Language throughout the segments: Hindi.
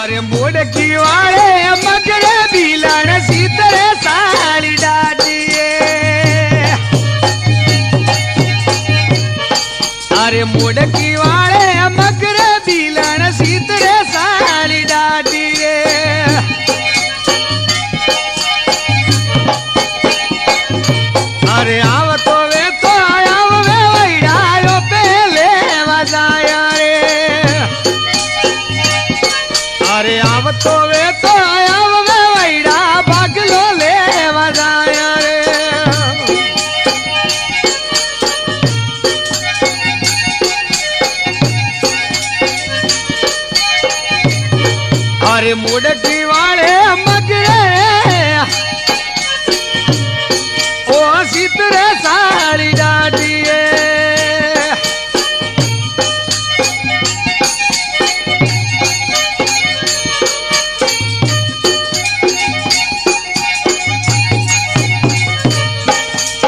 अरे मोड़की वाले मगरे बिलन सीतरे साड़ी डाटिए अरे मोड़की वाले मगरे बिलन सीतरे साड़ी डाटिए अरे आव तो वे वैरायो पहले मजाया रे अरे आव तो वे वैरा बागलो ले मजाया रे अरे मुड़की वाले मगरे ओ सीतरे साड़ी डाटिए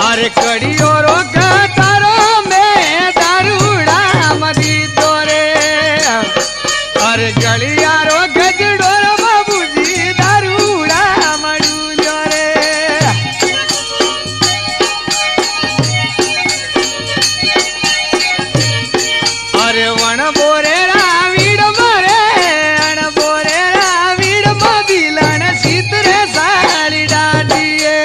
अरे कड़ियों रो कटारों में दारूड़ा मदी तोरे अरे गलिया रो गजड़ोर बाबूजी दारूड़ा मडू जोरे अरे वन बोरे रावीड़ मरे अण बोरे रावीड़ मबिलन सीतरे साड़ी डाटिए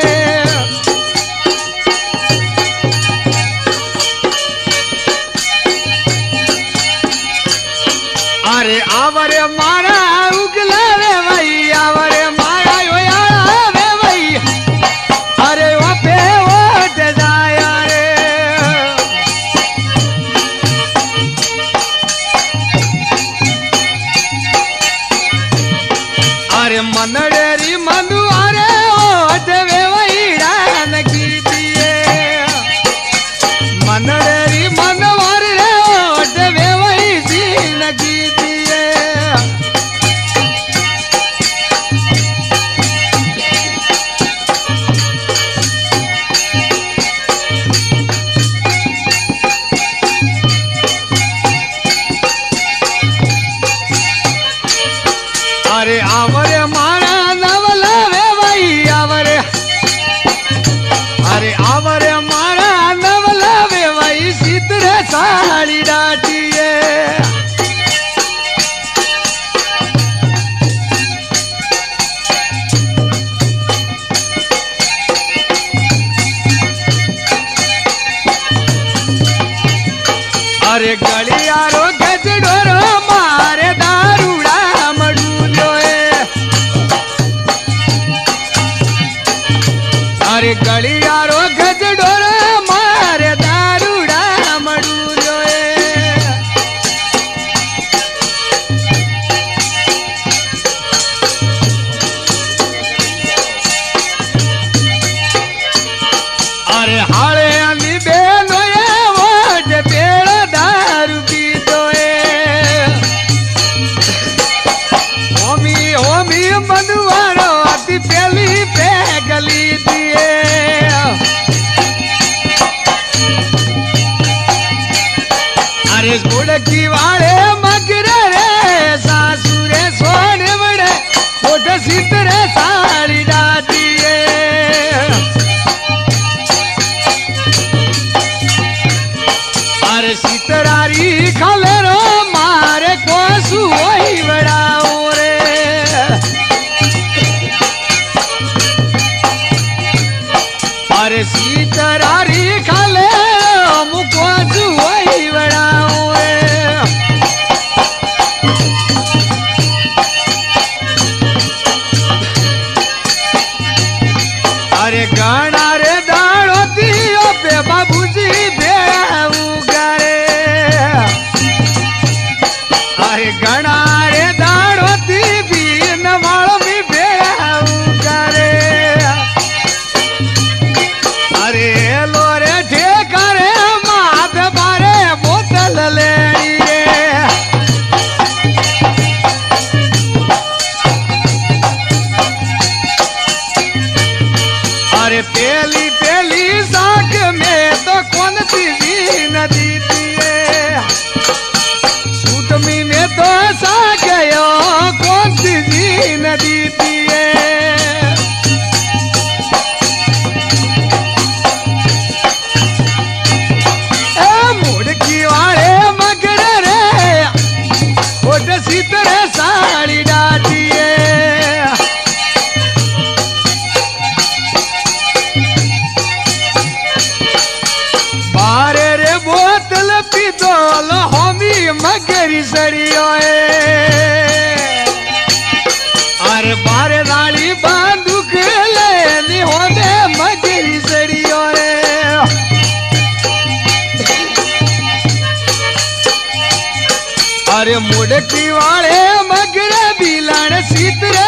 अरे आवरे मारा उगला रे भाई आवरे मारा योयाला रे भाई अरे वपे ओट जाया रे अरे मनडेरी मनु अरे ओट वे वैरा नकी दिए मनडेरी मनवर रे ओट वे वही सी नकी दिए अरे आवरे मारा नवला वे भाई आवरे अरे आवरे मारा नवला वे भाई सीतरे साड़ी डाटिए अरे गलियारो गजडोरो मारे दारूड़ा मडू जोए अरे गलियारो गजडोरो मारे दारूड़ा मडू जोए अरे हाले अंधी बेनो ये वोट पेड़ दारू पीतो सीतरे साड़ी डाटिए बारे रे बोतल पितोल होमी मगरी सड़ियो अरे बारे नाली बांधुक ले होमे मगरी सड़ियो अरे मुड़की वाले मगरे बिलान सीतरे